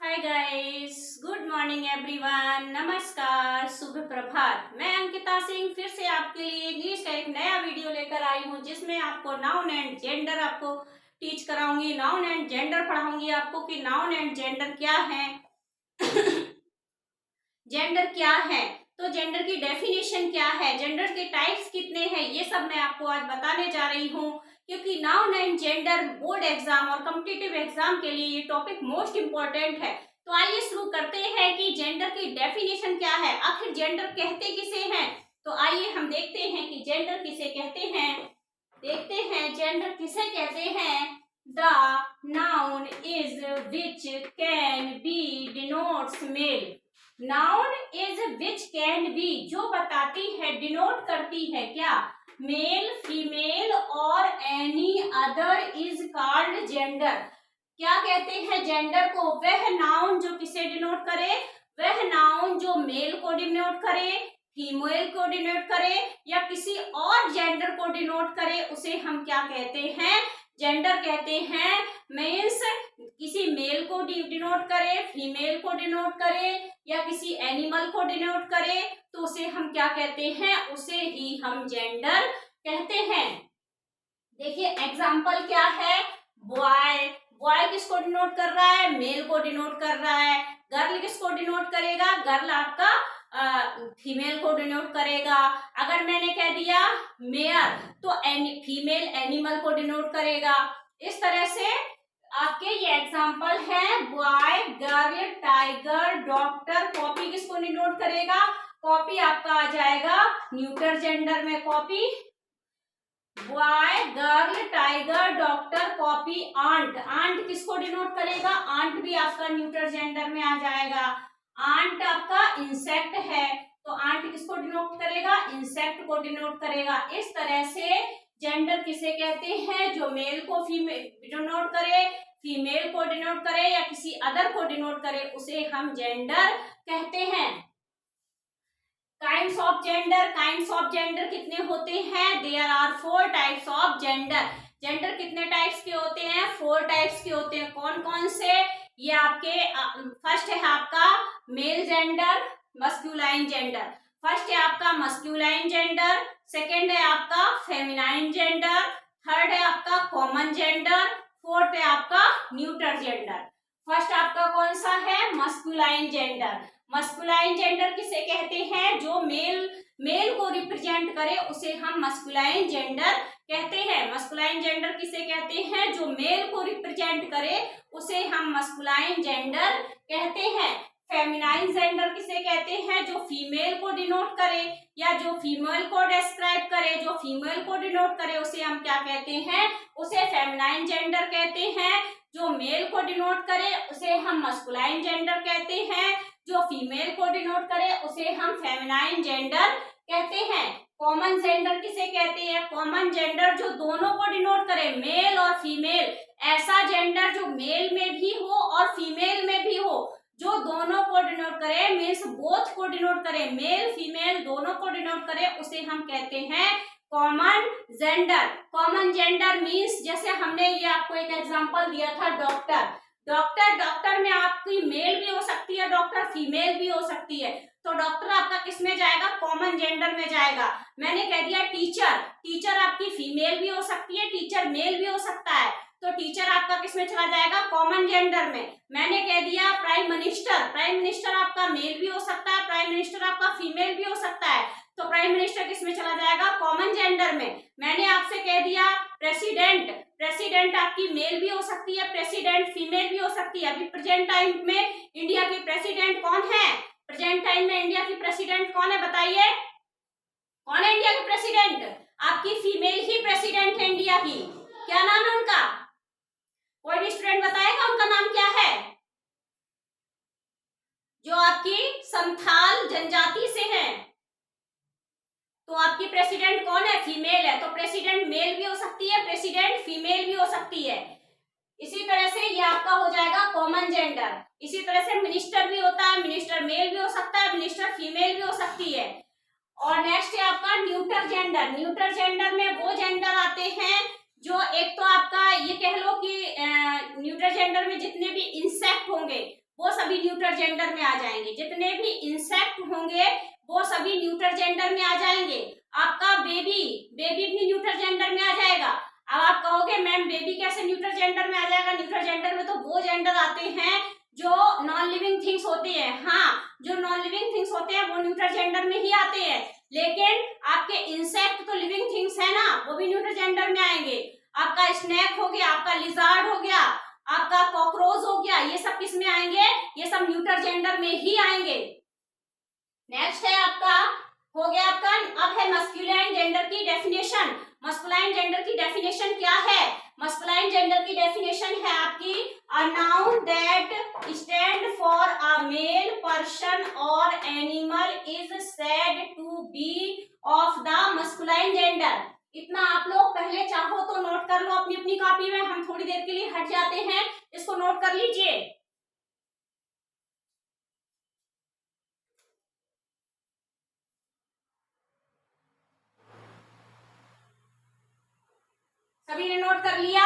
Hi guys, good morning everyone. नमस्कार, शुभ प्रभात। मैं अंकिता सिंह फिर से आपके लिए इंग्लिश का एक नया वीडियो लेकर आई हूँ जिसमें आपको नाउन एंड जेंडर आपको टीच कराऊंगी। नाउन एंड जेंडर पढ़ाऊंगी आपको कि नाउन एंड जेंडर क्या है। जेंडर क्या है, तो जेंडर की डेफिनेशन क्या है, जेंडर के टाइप्स कितने हैं, ये सब मैं आपको आज बताने जा रही हूँ। क्योंकि noun and gender board exam और कॉम्पिटिटिव एग्जाम के लिए ये टॉपिक मोस्ट इंपॉर्टेंट है। तो आइए शुरू करते हैं कि जेंडर की डेफिनेशन क्या है, आखिर जेंडर कहते किसे हैं। तो आइए हम देखते हैं कि जेंडर किसे कहते हैं। देखते हैं जेंडर किसे कहते हैं। The noun is which can be denotes male. Noun is which can be, जो बताती है, डिनोट करती है क्या, मेल, फीमेल और any other is called gender. क्या कहते हैं जेंडर को, वह नाउन जो किसे डिनोट करे, वह नाउन जो मेल को डिनोट करे, फीमेल को डिनोट करे या किसी और जेंडर को डिनोट करे, उसे हम क्या कहते हैं, जेंडर कहते हैं। मीन्स किसी मेल को डिनोट करे, फीमेल को डिनोट करे या किसी एनिमल को डिनोट करे तो उसे हम क्या कहते हैं, उसे ही हम जेंडर कहते हैं। देखिए एग्जाम्पल क्या है, बॉय। बॉय किसको डिनोट कर रहा है, मेल को डिनोट कर रहा है। गर्ल किसको डिनोट करेगा, गर्ल आपका फीमेल को डिनोट करेगा। अगर मैंने कह दिया मेयर तो फीमेल एनिमल को डिनोट करेगा। इस तरह से आपके ये एग्जाम्पल है, boy, girl, tiger, doctor. Copy किसको डिनोट करेगा, कॉपी आपका आ जाएगा न्यूटर जेंडर में। Copy boy, girl, tiger, doctor, copy, ant. Ant किसको डिनोट करेगा, आंट भी आपका न्यूटर जेंडर में आ जाएगा। आंट आपका इंसेक्ट है तो आंट किसको डिनोट करेगा, इंसेक्ट को डिनोट करेगा। इस तरह से जेंडर किसे कहते हैं, जो मेल को फीमेल डिनोट करे, फीमेल को डिनोट करे या किसी अदर को डिनोट करे, उसे हम जेंडर कहते हैं। Kinds of gender. Kinds of gender कितने होते हैं, there are 4 types of gender. Gender कितने टाइप्स के होते हैं, 4 टाइप्स के होते हैं। कौन कौन से, ये आपके फर्स्ट है आपका male gender, masculine gender. First है आपका मस्कुलाइन जेंडर, सेकेंड है आपका फेमिनाइन जेंडर, थर्ड है आपका कॉमन जेंडर, फोर्थ है आपका न्यूटर जेंडर। फर्स्ट आपका कौन सा है, मस्कुलाइन जेंडर। मस्कुलाइन जेंडर किसे कहते हैं, जो मेल को रिप्रेजेंट करे उसे हम मस्कुलाइन जेंडर कहते हैं। मस्कुलाइन जेंडर किसे कहते हैं, जो मेल को रिप्रेजेंट करे उसे हम मस्कुलाइन जेंडर कहते हैं। फेमिनाइन जेंडर किसे कहते हैं, जो फीमेल को डिनोट करे या जो फीमेल को डिस्क्राइब करे, जो फीमेल को डिनोट करे उसे हम क्या कहते हैं, उसे फेमिनाइन जेंडर कहते हैं। जो मेल को डिनोट करे उसे हम मस्कुलाइन जेंडर कहते हैं। जो फीमेल को डिनोट करे उसे हम फेमिनाइन जेंडर कहते हैं। कॉमन जेंडर किसे कहते हैं, कॉमन जेंडर जो दोनों को डिनोट करे, मेल और फीमेल। ऐसा जेंडर जो मेल में भी हो और फीमेल में भी हो, जो दोनों को डिनोट करे, मीन्स बोथ को डिनोट करे, मेल फीमेल दोनों को डिनोट करे, उसे हम कहते हैं common gender. Common gender means जैसे हमने ये आपको एक एग्जांपल दिया था, डॉक्टर। डॉक्टर में आपकी मेल भी हो सकती है, डॉक्टर फीमेल भी हो सकती है, तो डॉक्टर आपका किस में जाएगा, कॉमन जेंडर में जाएगा। मैंने कह दिया टीचर, टीचर आपकी फीमेल भी हो सकती है, टीचर मेल भी हो सकता है, तो टीचर आपका किस में चला जाएगा, कॉमन जेंडर में। मैंने कह दिया प्राइम मिनिस्टर, प्राइम मिनिस्टर आपका मेल भी हो सकता है, प्राइम मिनिस्टर आपका फीमेल भी हो सकता है, तो प्राइम मिनिस्टर किस में चला जाएगा, कॉमन जेंडर में। मैंने आपसे कह दिया प्रेसिडेंट, प्रेसिडेंट आपकी मेल भी हो सकती है, प्रेसिडेंट फीमेल भी हो सकती है। अभी प्रेजेंट टाइम में इंडिया की प्रेसिडेंट कौन है, प्रेजेंट टाइम में इंडिया की प्रेसिडेंट कौन है, बताइए कौन है इंडिया की प्रेसिडेंट, आपकी फीमेल ही प्रेसिडेंट है इंडिया की। क्या नाम है उनका, कोई भी स्टूडेंट बताएगा उनका नाम क्या है, जो आपकी संथाल जनजाति से है, तो आपकी प्रेसिडेंट कौन है, फीमेल है, तो प्रेसिडेंट मेल भी हो सकती है, प्रेसिडेंट फीमेल भी हो सकती है। इसी तरह से ये आपका हो जाएगा कॉमन जेंडर। इसी तरह से मिनिस्टर भी होता है, मिनिस्टर मेल भी हो सकता है, मिनिस्टर फीमेल भी हो सकती है। और नेक्स्ट है आपका न्यूटर जेंडर। न्यूटर जेंडर में वो जेंडर आते हैं जो एक तो आपका ये कह लो कि न्यूटर जेंडर में जितने भी इंसेक्ट होंगे वो सभी न्यूट्रल जेंडर में आ जाएंगे। जितने भी इंसेक्ट होंगे वो सभी न्यूट्रल जेंडर में आ जाएंगे। आपका बेबी भी न्यूट्रल जेंडर में आ जाएगा। अब आप कहोगे मैम बेबी कैसे न्यूट्रल जेंडर में आ जाएगा? न्यूट्रल जेंडर में तो वो जेंडर आते हैं जो नॉन लिविंग थिंग्स होते हैं। हाँ, जो नॉन लिविंग थिंग्स होते हैं वो न्यूट्रल जेंडर में ही आते हैं, लेकिन आपके इंसेक्ट तो लिविंग थिंग्स है ना, वो भी न्यूट्रल जेंडर में आएंगे। आपका स्नेक हो गया, आपका लिजार्ड हो गया, आपका कॉकरोच हो गया, ये सब किस में आएंगे? ये सब न्यूट्रल जेंडर में ही आएंगे। नेक्स्ट है आपका, हो गया आपका, अब है मस्कुलाइन जेंडर की डेफिनेशन। मस्कुलाइन जेंडर की डेफिनेशन क्या है? मस्कुलाइन जेंडर की डेफिनेशन है आपकी a noun that stand for a male person और animal is said to be of the masculine gender. इतना आप लोग पहले चाहो तो नोट कर लो अपनी अपनी कॉपी में, हम थोड़ी देर के लिए हट जाते हैं, इसको नोट कर लीजिए। सभी ने नोट कर लिया?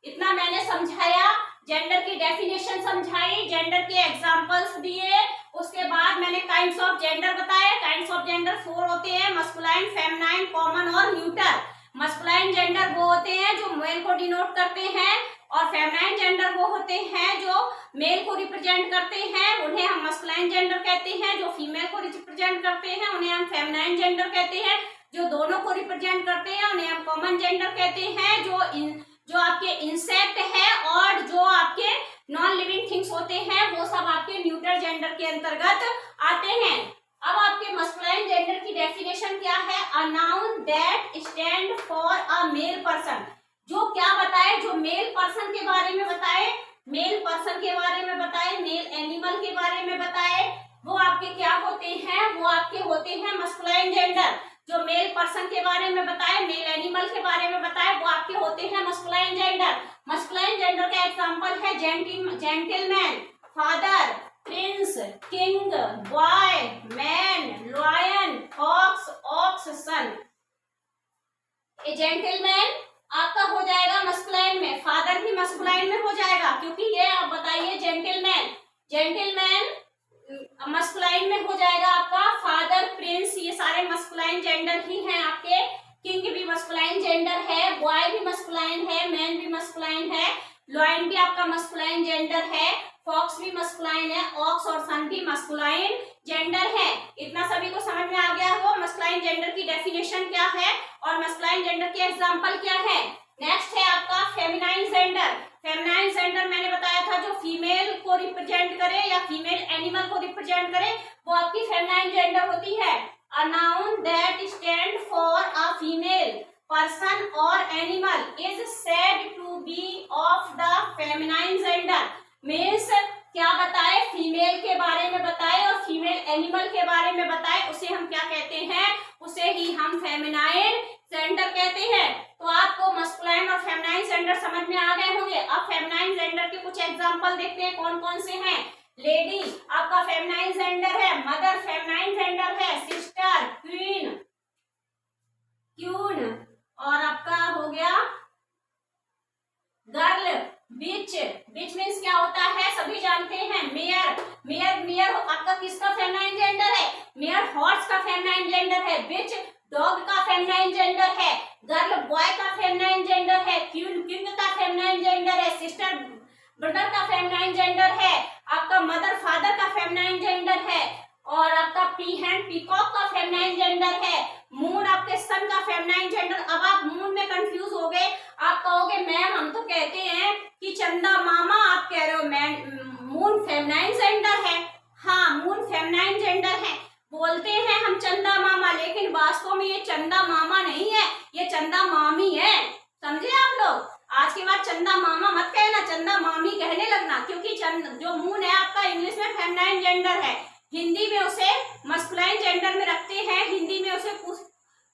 इतना मैंने समझाया, जेंडर की डेफिनेशन समझाई, जेंडर के एग्जांपल्स दिए, उसके बाद मैंने काइंड्स ऑफ जेंडर बताए। काइंड्स ऑफ जेंडर 4 होते हैं, मस्कुलाइन, फेमिनाइन, कॉमन और न्यूट्रल। मस्कुलाइन जेंडर वो होते हैं जो मेल को डिनोट करते हैं, और फेमिनाइन जेंडर वो होते हैं जो मेल को रिप्रेजेंट करते हैं, उन्हें हम मस्कुलाइन जेंडर कहते हैं। जो फीमेल को रिप्रेजेंट करते हैं उन्हें हम फेमिनाइन जेंडर कहते हैं। जो दोनों को रिप्रेजेंट करते हैं उन्हें हम कॉमन जेंडर कहते हैं। जो आपके इंसेक्ट है और जो आपके नॉन लिविंग थिंग्स होते हैं वो सब आपके न्यूट्रल जेंडर के अंतर्गत आते हैं। अब आपके मस्कुलाइन जेंडर की डेफिनेशन क्या है? A noun that stand for a male person. जो क्या बताए? जो मेल पर्सन के बारे में बताए, मेल पर्सन के बारे में बताए, मेल एनिमल के बारे में बताए, वो आपके क्या होते हैं? वो आपके होते हैं मस्कुलाइन जेंडर। जो मेल पर्सन के बारे में बताए, मेल एनिमल के बारे में बताए, वो आपके होते हैं मस्कुलाइन जेंडर। मस्कुलाइन जेंडर का एग्जांपल है gentleman, father, prince, king, boy, man, lion, fox, ox, son. A gentleman आपका हो जाएगा मस्कुलाइन में, फादर भी मस्कुलाइन में हो जाएगा, क्योंकि ये आप बताइए जेंटलमैन मस्कुलाइन में हो जाएगा आपका। फादर, प्रिंस, ये सारे मस्कुलाइन जेंडर ही हैं आपके। किंग भी मस्कुलाइन जेंडर है, बॉय भी मस्कुलाइन है, मैन भी मस्कुलाइन है, लॉयन भी आपका मस्कुलाइन जेंडर है, फॉक्स भी मस्कुलाइन है, ऑक्स और सन भी मस्कुलाइन जेंडर है। इतना सभी को समझ में आ गया हो मस्कुलाइन जेंडर की डेफिनेशन क्या है और मस्कुलाइन जेंडर के एग्जांपल क्या है। नेक्स्ट है आपका फेमिनाइन जेंडर। फेमिनाइन जेंडर मैंने बताया था जो फीमेल को रिप्रेजेंट करे या फीमेल एनिमल को रिप्रेजेंट करे, वो आपकी फेमिनाइन जेंडर होती है। A noun that stand for a female person और animal is said to be of the feminine gender. Means क्या बताए? फीमेल के बारे में बताए और फीमेल एनिमल के बारे में बताए, उसे हम क्या कहते हैं? उसे ही हम फेमिनाइन जेंडर कहते हैं। तो आपको मस्कुलाइन और फेमिनाइन जेंडर समझ में आ गए होंगे। अब फेमिनाइन जेंडर के कुछ एग्जांपल देखते हैं कौन कौन से हैं। लेडी आपका फेमिनाइन जेंडर है, मदर फेमिनाइन जेंडर है, सिस्टर, क्वीन, क्यून, और आपका हो गया गर्ल, बिच। बिच मीन्स क्या होता है? सभी जानते हैं। मेयर आपका किसका फेमिनाइन जेंडर है? मेयर हॉर्स का फेमिनाइन जेंडर है। बिच डॉग का फेमिनाइन जेंडर है। गर्ल बॉय का फेमिनाइन जेंडर है। क्वीन किंग का फेमिनाइन जेंडर है। सिस्टर ब्रदर का फेमिनाइन जेंडर है। आपका मदर फादर का फेमिनाइन जेंडर है। और आपका पीहन पीकॉक का फेमिनाइन जेंडर है। मून आपके सन का फेमिनाइन जेंडर। अब आप मून में कंफ्यूज हो गए, आप कहोगे मैम हम तो कहते हैं कि चंदा मामा, आप कह रहे हो मून फेमिनाइन जेंडर है। हाँ, मून फेमिनाइन जेंडर है, बोलते हैं हम चंदा मामा, लेकिन वास्तव में ये चंदा मामा नहीं है, ये चंदा मामी है। समझे आप लोग? आज के बाद चंदा मामा मत कहना, चंदा मामी कहने लगना, क्योंकि जो मून है आपका इंग्लिश में फेमिनाइन जेंडर है, हिंदी में उसे मस्कुलाइन जेंडर में रखते हैं, हिंदी में उसे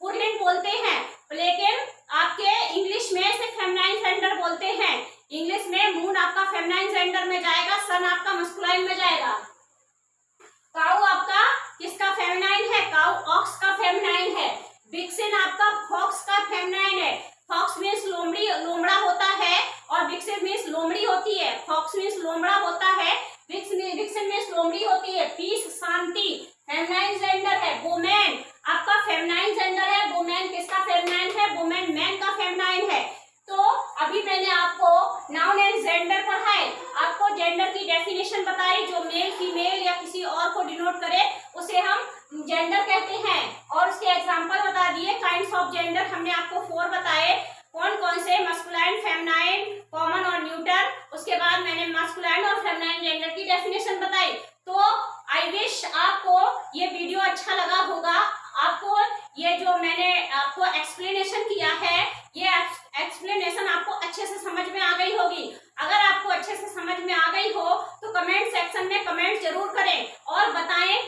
पुल्लिंग बोलते हैं, लेकिन आपके इंग्लिश में से फेमिनाइन जेंडर बोलते हैं। इंग्लिश में मून आपका फेमिनाइन जेंडर में जाएगा, सन आपका मस्कुलाइन में जाएगा। काऊ आपका किसका फेमिनाइन है? काऊ ऑक्स का फेमिनाइन है। विक्सिन आपका फॉक्स का फेमिनाइन है। फॉक्स मीन्स लोमड़ा होता है और विक्सिन मीन्स लोमड़ी होती है। फॉक्स मीन्स लोमड़ा होता है, डेफिनेशन में लोमड़ी होती है, पीस शांति। फेमिनाइन जेंडर है वुमेन, आपका फेमिनाइन जेंडर है। वुमेन किसका फेमिनाइन है? वुमेन मैन का फेमिनाइन है। तो अभी मैंने आपको नाउन एंड जेंडर पढ़ाए, आपको जेंडर की डेफिनेशन बताई, जो मेल फीमेल या किसी और को डिनोट करे उसे हम जेंडर कहते हैं, और उसके एग्जांपल बता दिए। काइंड्स ऑफ जेंडर हमने आपको 4 बताए, कौन कौन से? मस्कुलाइन, फेमिनाइन, कॉमन और न्यूट्रल। उसके बाद मैंने मस्कुलाइन और फेमिनाइन जेंडर की डेफिनेशन बताई। तो आई विश आपको ये वीडियो अच्छा लगा होगा। आपको ये जो मैंने आपको एक्सप्लेनेशन किया है, ये एक्सप्लेनेशन आपको अच्छे से समझ में आ गई होगी। अगर आपको अच्छे से समझ में आ गई हो तो कमेंट सेक्शन में कमेंट जरूर करें और बताएं